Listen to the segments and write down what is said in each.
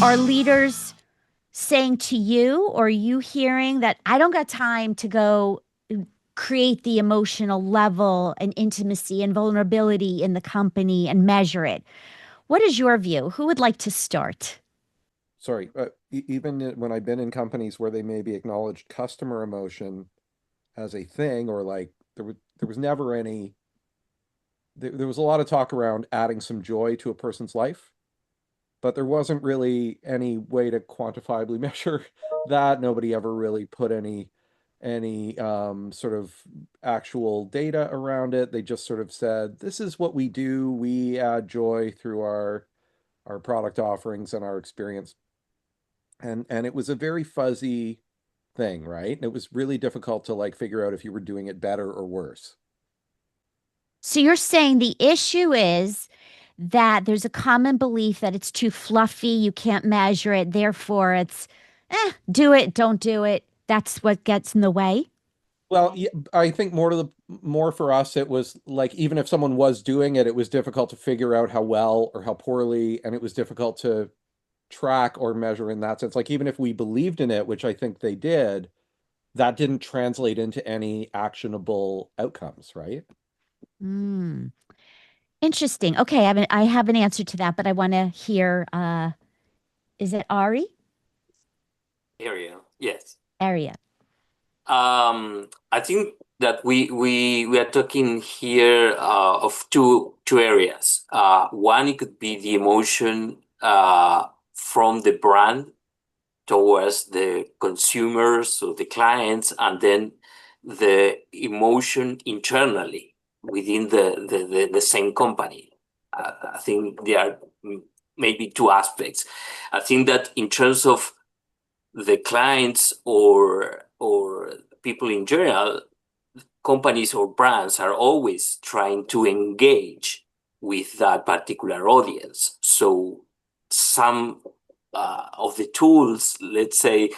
Are leaders saying to you, or are you hearing that I don't got time to go create the emotional level and intimacy and vulnerability in the company and measure it? What is your view? Who would like to start? Sorry, even when I've been in companies where they maybe acknowledged customer emotion as a thing, or like there was never any there was a lot of talk around adding some joy to a person's life, but there wasn't really any way to quantifiably measure that. Nobody ever really put any sort of actual data around it. They just sort of said, this is what we do. We add joy through our product offerings and our experience. And it was a very fuzzy thing, right? And it was really difficult to like figure out if you were doing it better or worse. So you're saying the issue is that there's a common belief that it's too fluffy, you can't measure it, therefore it's do it, don't do it. That's what gets in the way. Well, yeah, I think more for us, it was like even if someone was doing it, it was difficult to figure out how well or how poorly, and it was difficult to track or measure in that sense. Like even if we believed in it, which I think they did, that didn't translate into any actionable outcomes, right? Hmm. Interesting. Okay, I have an answer to that, but I want to hear is it Ari? Area. Yes. Aria. I think that we are talking here of two areas. One, it could be the emotion from the brand towards the consumers or the clients, and then the emotion internally within the same company. I think there are maybe two aspects. I think that in terms of the clients or people in general, companies or brands are always trying to engage with that particular audience. So some of the tools, let's say,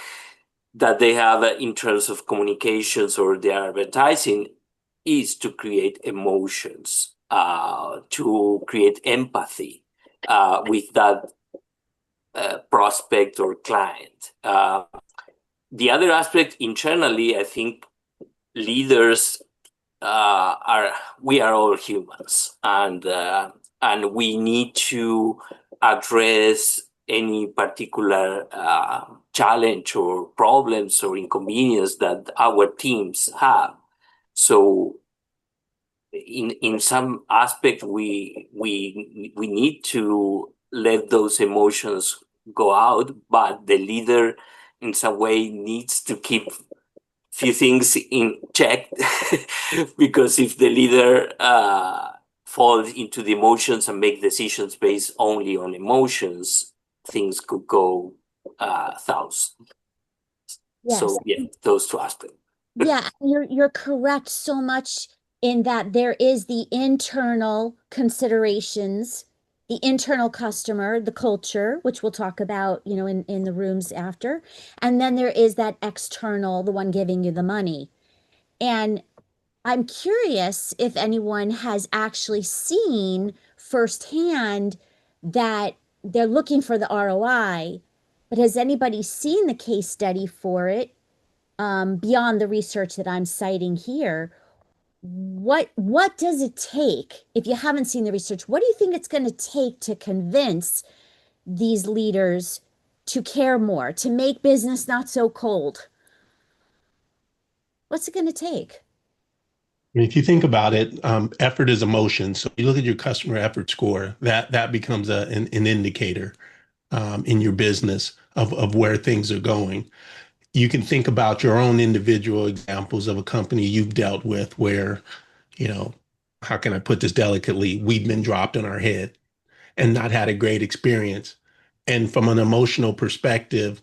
that they have in terms of communications or their advertising is to create emotions, to create empathy with that prospect or client. The other aspect internally, I think leaders are we are all humans, and we need to address any particular challenge or problems or inconvenience that our teams have. So in some aspect we need to let those emotions go out, but the leader in some way needs to keep few things in check because if the leader falls into the emotions and make decisions based only on emotions, things could go south. Yes. So yeah, those two aspects. Yeah, you're correct so much in that there is the internal considerations, the internal customer, the culture, which we'll talk about, in the rooms after. And then there is that external, the one giving you the money. And I'm curious if anyone has actually seen firsthand that they're looking for the ROI, but has anybody seen the case study for it? Beyond the research that I'm citing here, what does it take if you haven't seen the research? What do you think it's going to take to convince these leaders to care more, to make business not so cold? What's it going to take? I mean, if you think about it, effort is emotion. So you look at your customer effort score, that becomes an indicator in your business of where things are going. You can think about your own individual examples of a company you've dealt with where, you know, how can I put this delicately? We've been dropped on our head and not had a great experience. And from an emotional perspective,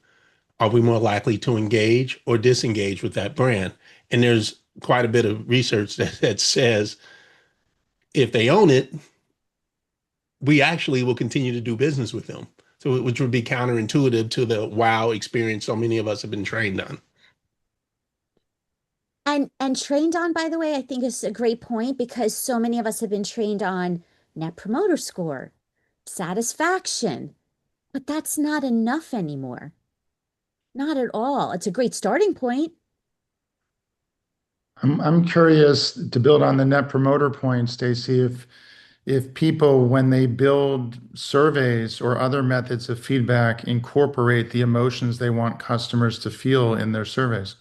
are we more likely to engage or disengage with that brand? And there's quite a bit of research that says if they own it, we actually will continue to do business with them. So, which would be counterintuitive to the wow experience so many of us have been trained on. And trained on, by the way, I think is a great point because so many of us have been trained on net promoter score, satisfaction. But that's not enough anymore. Not at all. It's a great starting point. I'm curious to build on the net promoter point, Stacy, if people, when they build surveys or other methods of feedback, incorporate the emotions they want customers to feel in their surveys.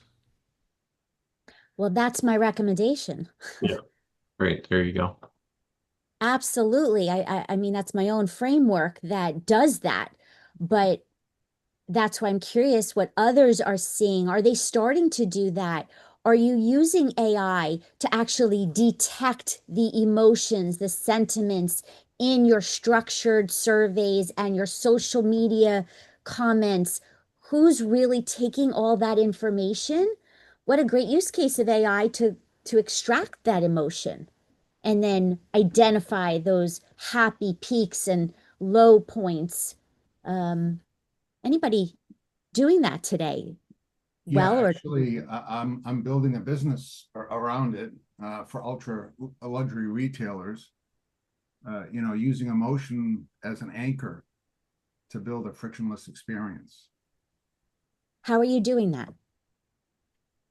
Well, that's my recommendation. Yeah. Great. There you go. Absolutely. I mean, that's my own framework that does that. But that's why I'm curious what others are seeing. Are they starting to do that? Are you using AI to actually detect the emotions, the sentiments in your structured surveys and your social media comments? Who's really taking all that information? What a great use case of AI to extract that emotion and then identify those happy peaks and low points. Anybody doing that today? Yeah, Well, or actually, I'm building a business around it for ultra luxury retailers. Using emotion as an anchor to build a frictionless experience. how are you doing that?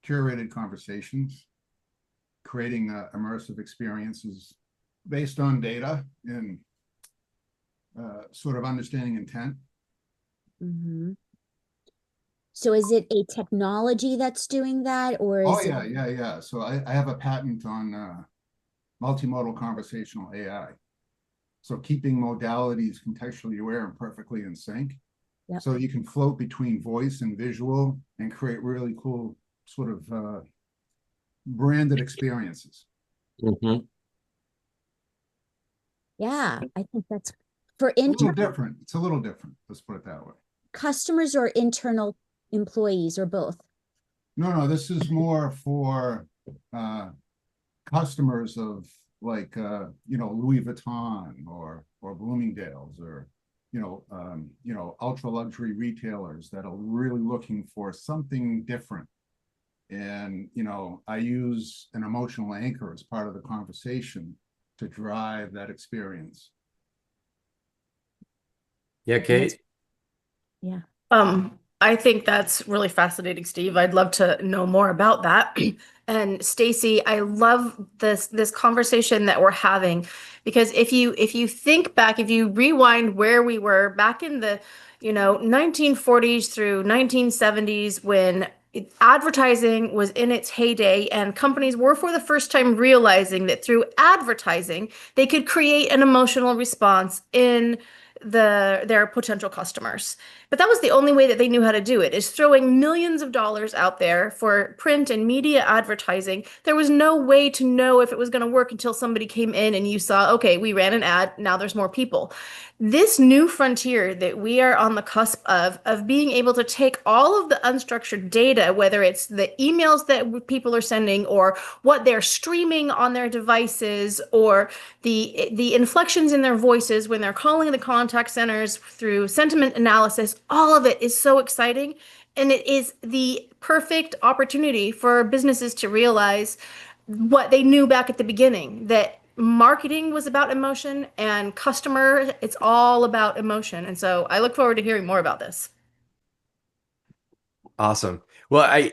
Curated conversations, creating immersive experiences based on data and sort of understanding intent. Mm-hmm. So is it a technology that's doing that, or Oh, is it? yeah. So I have a patent on multimodal conversational AI. So keeping modalities contextually aware and perfectly in sync. Yep. So you can float between voice and visual and create really cool sort of branded experiences. Mm-hmm. Yeah, I think that's for It's a little internal different. It's a little different. Let's put it that way. customers or internal employees or both. No, this is more for customers of like Louis Vuitton or Bloomingdale's or ultra luxury retailers that are really looking for something different. And I use an emotional anchor as part of the conversation to drive that experience. Yeah, Kate. Yeah. I think that's really fascinating, Steve. I'd love to know more about that. And Stacy, I love this conversation that we're having because if you think back, if you rewind where we were back in the 1940s through 1970s when advertising was in its heyday and companies were for the first time realizing that through advertising they could create an emotional response in their potential customers. But that was the only way that they knew how to do it, is throwing millions of dollars out there for print and media advertising. There was no way to know if it was going to work until somebody came in and you saw, okay, we ran an ad, now there's more people. This new frontier that we are on the cusp of being able to take all of the unstructured data, whether it's the emails that people are sending or what they're streaming on their devices or the inflections in their voices when they're calling the contact centers through sentiment analysis, all of it is so exciting. And it is the perfect opportunity for businesses to realize what they knew back at the beginning, that marketing was about emotion and customer, it's all about emotion. And so I look forward to hearing more about this. Awesome. Well,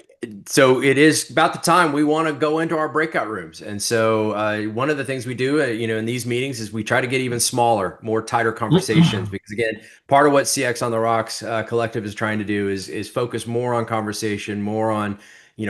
so it is about the time we want to go into our breakout rooms. And so one of the things we do, in these meetings is we try to get even smaller, more tighter conversations, because again, part of what CX on the Rocks collective is trying to do is focus more on conversation, more on,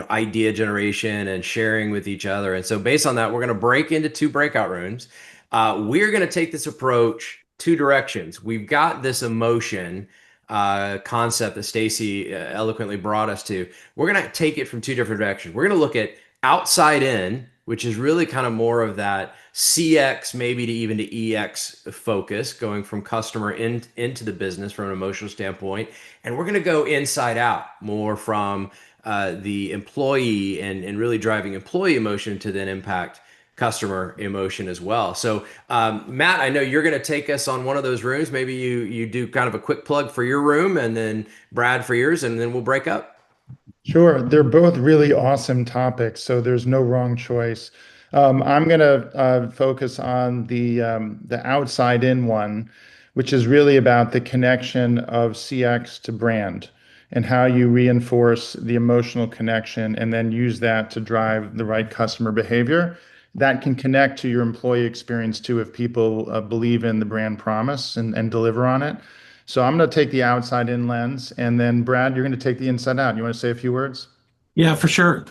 idea generation and sharing with each other. And so based on that, we're going to break into 2 breakout rooms. We're going to take this approach 2 directions. We've got this emotion concept that Stacy eloquently brought us to. We're going to take it from 2 different directions. We're going to look at outside in, which is really kind of more of that CX, maybe to even to EX focus, going from customer into the business from an emotional standpoint. And we're going to go inside out, more from the employee and really driving employee emotion to then impact customer emotion as well. So Matt, I know you're going to take us on one of those rooms. Maybe you do kind of a quick plug for your room, and then Brad for yours, and then we'll break up. Sure, they're both really awesome topics, so there's no wrong choice. I'm going to focus on the outside in one, which is really about the connection of CX to brand and how you reinforce the emotional connection and then use that to drive the right customer behavior. That can connect to your employee experience too if people believe in the brand promise and deliver on it. So I'm going to take the outside in lens, and then Brad, you're going to take the inside out. You want to say a few words? Yeah, for sure.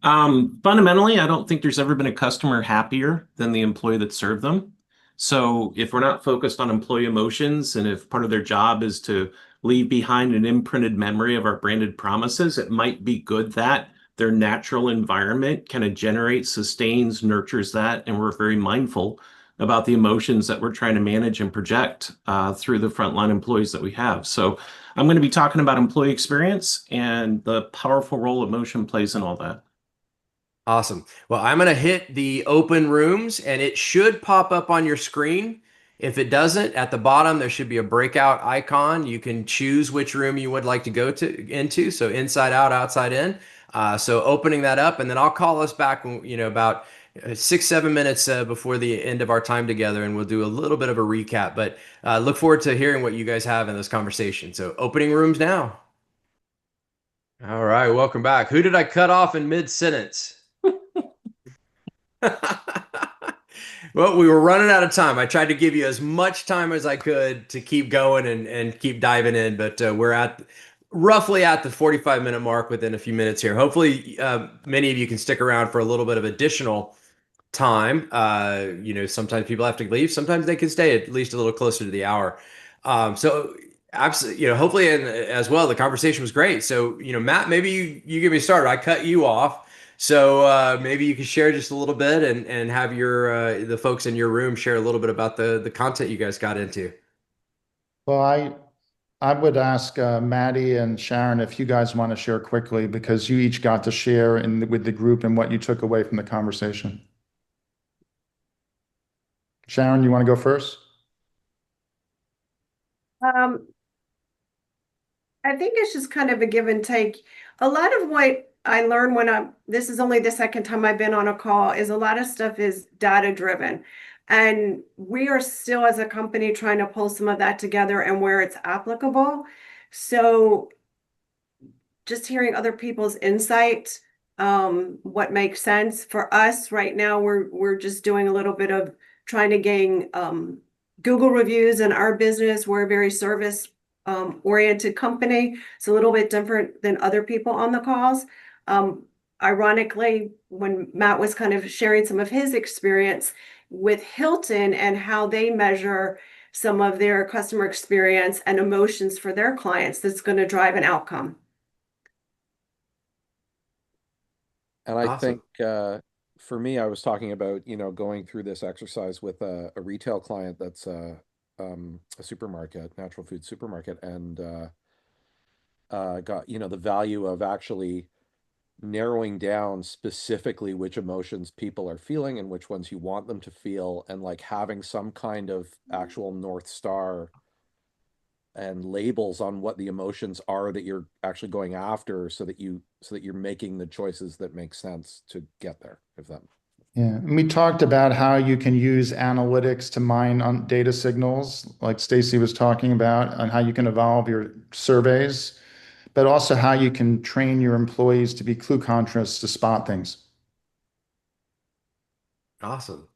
Fundamentally, I don't think there's ever been a customer happier than the employee that served them. So if we're not focused on employee emotions, and if part of their job is to leave behind an imprinted memory of our branded promises, it might be good that their natural environment kind of generates, sustains, nurtures that, and we're very mindful about the emotions that we're trying to manage and project through the frontline employees that we have. So I'm going to be talking about employee experience and the powerful role emotion plays in all that. Awesome. Well, I'm going to hit the open rooms and it should pop up on your screen. If it doesn't, at the bottom, there should be a breakout icon. You can choose which room you would like to go into. So inside out, outside in. So opening that up, and then I'll call us back, about 6-7 minutes before the end of our time together, and we'll do a little bit of a recap. But look forward to hearing what you guys have in this conversation. So opening rooms now. All right, welcome back. Who did I cut off in mid-sentence? Well, we were running out of time. I tried to give you as much time as I could to keep going and keep diving in, but we're roughly at the 45-minute mark within a few minutes here. Hopefully, many of you can stick around for a little bit of additional time. Sometimes people have to leave. Sometimes they can stay at least a little closer to the hour. So absolutely, hopefully, and as well, the conversation was great. So, Matt, maybe you get me started. I cut you off. So maybe you could share just a little bit and have the folks in your room share a little bit about the content you guys got into. Well, I would ask Maddie and Sharon if you guys want to share quickly, because you each got to share with the group and what you took away from the conversation. Sharon, you want to go first? I think it's just kind of a give and take. A lot of what I learned this is only the second time I've been on a call, is a lot of stuff is data driven. And we are still as a company trying to pull some of that together and where it's applicable. So just hearing other people's insight, what makes sense for us right now, we're just doing a little bit of trying to gain Google reviews in our business. We're a very service oriented company. It's a little bit different than other people on the calls. Ironically, when Matt was kind of sharing some of his experience with Hilton and how they measure some of their customer experience and emotions for their clients, that's going to drive an outcome. And I Awesome. think for me, I was talking about, going through this exercise with a retail client that's a supermarket, natural food supermarket, and got, the value of actually narrowing down specifically which emotions people are feeling and which ones you want them to feel, and like having some kind of actual North Star and labels on what the emotions are that you're actually going after, so that you're making the choices that make sense to get there. Yeah, and we talked about how you can use analytics to mine on data signals, like Stacy was talking about, and how you can evolve your surveys, but also how you can train your employees to be clue conscious to spot things. Awesome.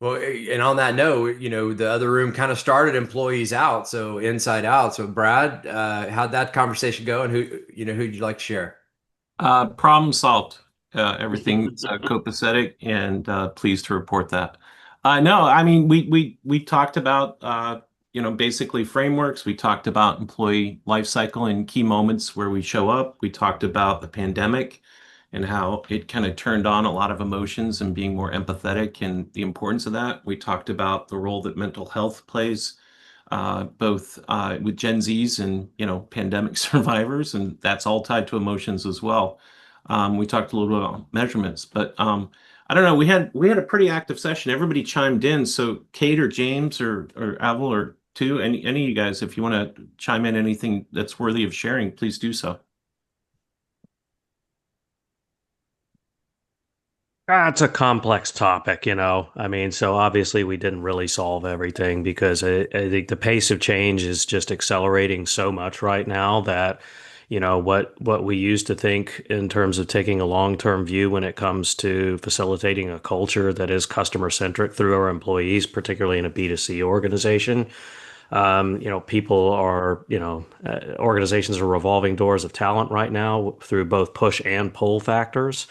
Well, and on that note, the other room kind of started employees out, so inside out. So Brad, how'd that conversation go, and who'd you like to share? Problem solved. Everything's copacetic, and pleased to report that. No, I mean, we talked about basically frameworks. We talked about employee life cycle and key moments where we show up. We talked about the pandemic and how it kind of turned on a lot of emotions and being more empathetic and the importance of that. We talked about the role that mental health plays, both with Gen Zs and pandemic survivors, and that's all tied to emotions as well. We talked a little bit about measurements, but I don't know. We had a pretty active session. Everybody chimed in. So Kate or James or Avel or two, any of you guys, if you want to chime in anything that's worthy of sharing, please do so. It's a complex topic, I mean, so obviously we didn't really solve everything because I think the pace of change is just accelerating so much right now that, what we used to think in terms of taking a long-term view when it comes to facilitating a culture that is customer centric through our employees, particularly in a B2C organization. People are, organizations are revolving doors of talent right now through both push and pull factors.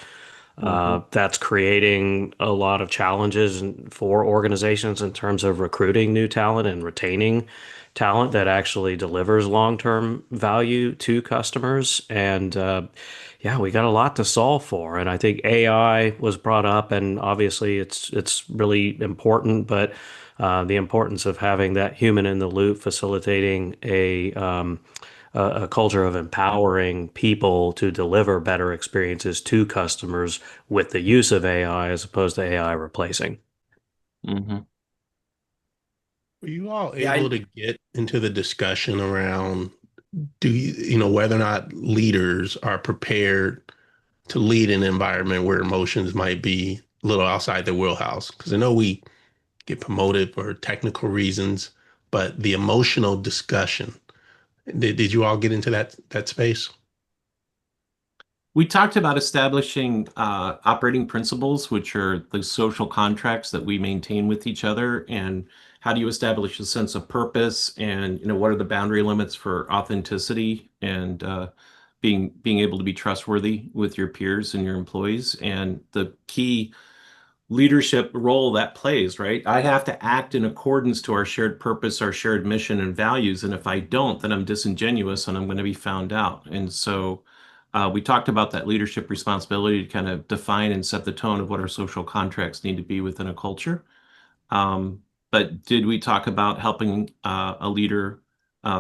That's creating a lot of challenges for organizations in terms of recruiting new talent and retaining talent that actually delivers long-term value to customers. And yeah, we got a lot to solve for. And I think AI was brought up, and obviously it's really important, but the importance of having that human in the loop facilitating a culture of empowering people to deliver better experiences to customers with the use of AI as opposed to AI replacing. Mm-hmm. Were you all Yeah, able to get into the discussion around whether or not leaders are prepared to lead an environment where emotions might be a little outside their wheelhouse? Because I know we get promoted for technical reasons, but the emotional discussion, did you all get into that space? We talked about establishing operating principles, which are the social contracts that we maintain with each other, and how do you establish a sense of purpose, and what are the boundary limits for authenticity and being able to be trustworthy with your peers and your employees, and the key leadership role that plays, right? I have to act in accordance to our shared purpose, our shared mission and values. And if I don't, then I'm disingenuous and I'm going to be found out. And so we talked about that leadership responsibility to kind of define and set the tone of what our social contracts need to be within a culture. But did we talk about helping a leader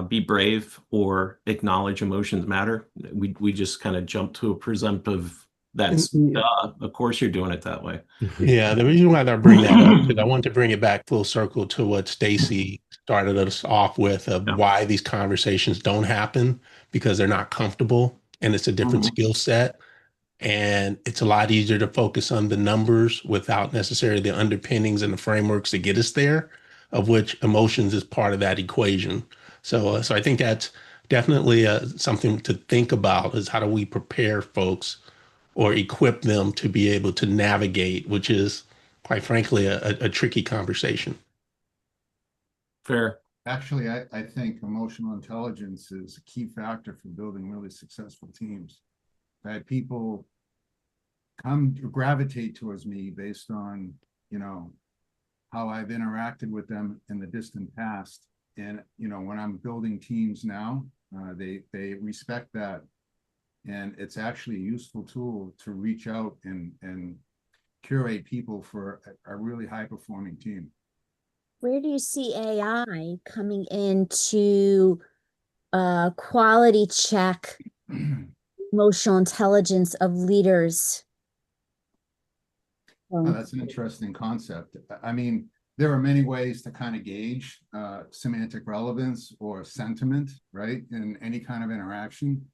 be brave or acknowledge emotions matter? We just kind of jumped to a presumptive that's of course you're doing it that way. Yeah, the reason why I bring that up is I want to bring it back full circle to what Stacy started us off with of Yeah. why these conversations don't happen because they're not comfortable and it's a different skill set. And it's a lot easier to focus on the numbers without necessarily the underpinnings and the frameworks to get us there, of which emotions is part of that equation. So I think that's definitely something to think about is how do we prepare folks or equip them to be able to navigate, which is quite frankly a tricky conversation. Fair. Actually, I think emotional intelligence is a key factor for building really successful teams. That people come to gravitate towards me based on, how I've interacted with them in the distant past. And, when I'm building teams now, they respect that. And it's actually a useful tool to reach out and curate people for a really high performing team. Where do you see AI coming into quality check emotional intelligence of leaders? Oh, that's an interesting concept. I mean, there are many ways to kind of gauge semantic relevance or sentiment, right, in any kind of interaction.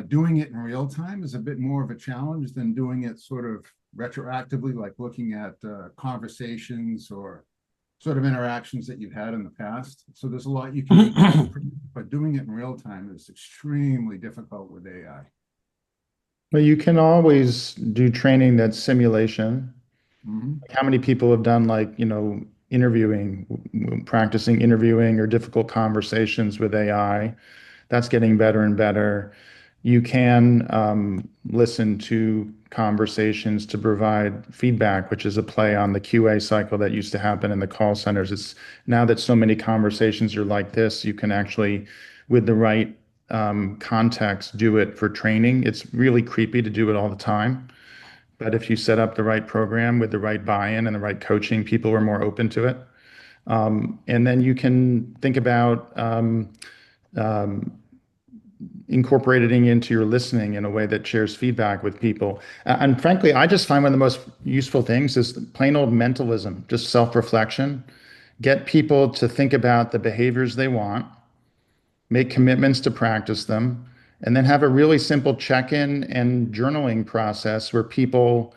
Doing it in real time is a bit more of a challenge than doing it sort of retroactively, like looking at conversations or sort of interactions that you've had in the past. So there's a lot you can do, but doing it in real time is extremely difficult with AI. Well, you can always do training that's simulation. Like how many people have done interviewing, practicing interviewing or difficult conversations with AI? That's getting better and better. You can listen to conversations to provide feedback, which is a play on the QA cycle that used to happen in the call centers. It's now that so many conversations are like this, you can actually, with the right context, do it for training. It's really creepy to do it all the time. But if you set up the right program with the right buy-in and the right coaching, people are more open to it. And then you can think about incorporating into your listening in a way that shares feedback with people. And frankly, I just find one of the most useful things is plain old mentalism, just self-reflection. Get people to think about the behaviors they want, make commitments to practice them, and then have a really simple check-in and journaling process where people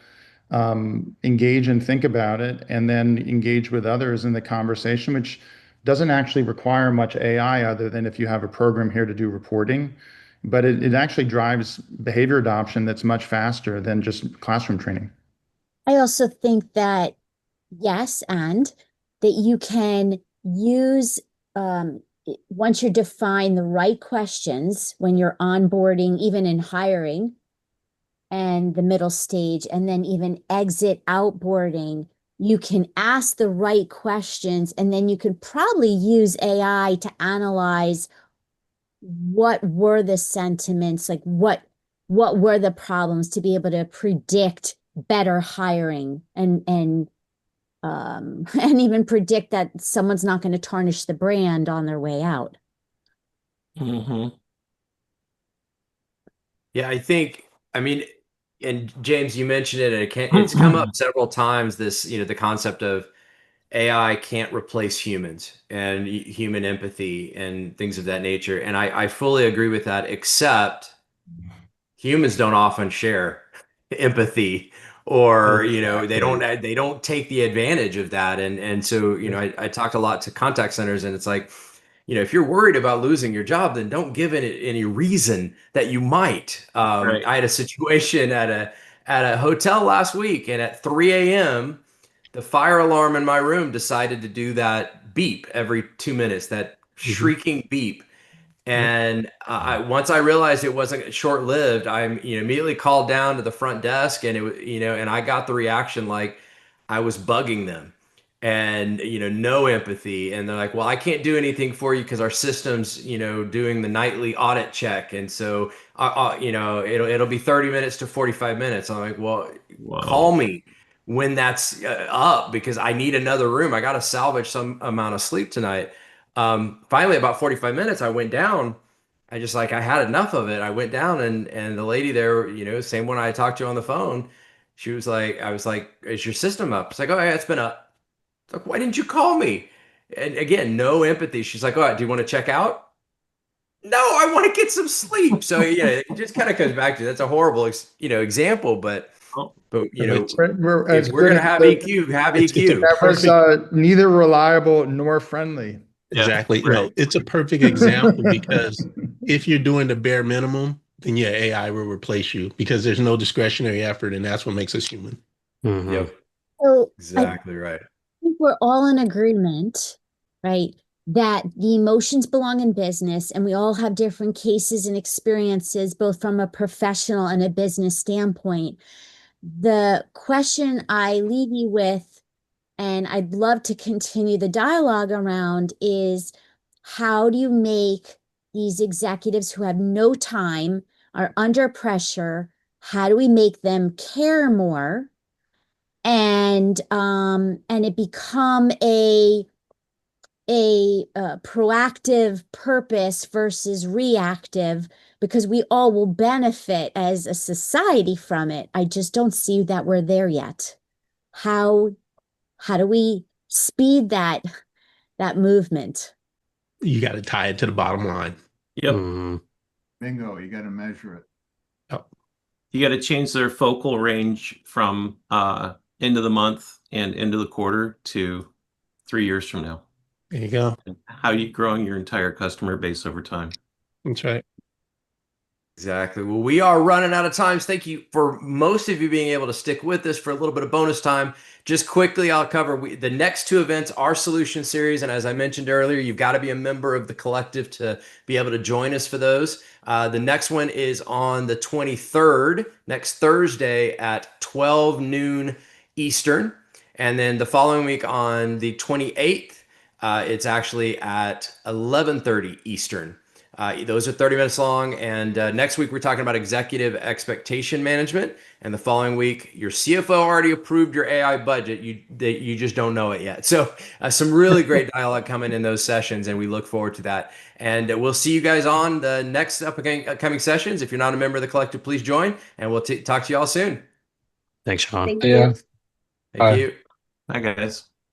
engage and think about it, and then engage with others in the conversation, which doesn't actually require much AI other than if you have a program here to do reporting. But it actually drives behavior adoption that's much faster than just classroom training. I also think that, yes, and that you can use, once you define the right questions when you're onboarding, even in hiring and the middle stage, and then even exit outboarding, you can ask the right questions, and then you could probably use AI to analyze what were the sentiments, like what were the problems, to be able to predict better hiring and and even predict that someone's not going to tarnish the brand on their way out. Mm-hmm. Yeah, I think, I mean, and James, you mentioned it, and it's come up several times, this, the concept of AI can't replace humans and human empathy and things of that nature. And I fully agree with that, except humans don't often share empathy, or they don't take the advantage of that. And so I talked a lot to contact centers, and it's like, if you're worried about losing your job, then don't give it any reason that you might. Right. I had a situation at a hotel last week, and at 3 a.m. the fire alarm in my room decided to do that beep every 2 minutes, that shrieking beep. And once I realized it wasn't short lived, I immediately called down to the front desk, and it was, and I got the reaction like I was bugging them, and no empathy. And they're like, "Well, I can't do anything for you because our system's doing the nightly audit check, and so it'll be 30 minutes to 45 minutes." I'm like, "Well, call me when that's up, because I need another room. I got to salvage some amount of sleep tonight." Finally, about 45 minutes, I went down. I had enough of it. I went down, and the lady there, same one I talked to on the phone, she was like, I was like, "Is your system up?" It's like, "Oh yeah, it's been up." It's like, "Why didn't you call me?" And again, no empathy. She's like, "Oh, do you want to check out?" "No, I want to get some sleep." So yeah, it just kind of comes back to, that's a horrible, example, but It's if we're good. gonna have EQ, have it's a EQ. That was perfect. neither reliable nor friendly. Exactly. Yeah, right. It's a perfect example because if you're doing the bare minimum, then yeah, AI will replace you because there's no discretionary effort, and that's what makes us human. Yep, So I exactly right. think we're all in agreement, right, that the emotions belong in business, and we all have different cases and experiences, both from a professional and a business standpoint. The question I leave you with, and I'd love to continue the dialogue around, is how do you make these executives who have no time, are under pressure, how do we make them care more, and it become a proactive purpose versus reactive, because we all will benefit as a society from it. I just don't see that we're there yet. How do we speed that movement? You got to tie it to the bottom line. Yep. Bingo, you got to measure it. Oh, You got to change their focal range from end of the month and end of the quarter to 3 years from now. there you go. And how are you growing your entire customer base over time? That's right. Exactly. Well, we are running out of time. Thank you for most of you being able to stick with us for a little bit of bonus time. Just quickly, I'll cover the next two events are solution series. And as I mentioned earlier, you've got to be a member of the collective to be able to join us for those. The next one is on the 23rd, next Thursday at 12 noon Eastern. And then the following week on the 28th, it's actually at 11:30 Eastern. Those are 30 minutes long. And next week, we're talking about executive expectation management. And the following week, your CFO already approved your AI budget. You just don't know it yet. So some really great dialogue coming in those sessions, and we look forward to that. And we'll see you guys on the next upcoming sessions. If you're not a member of the collective, please join, and we'll talk to you all soon. Thanks, Sean. Thank you. Thank you. Bye, guys.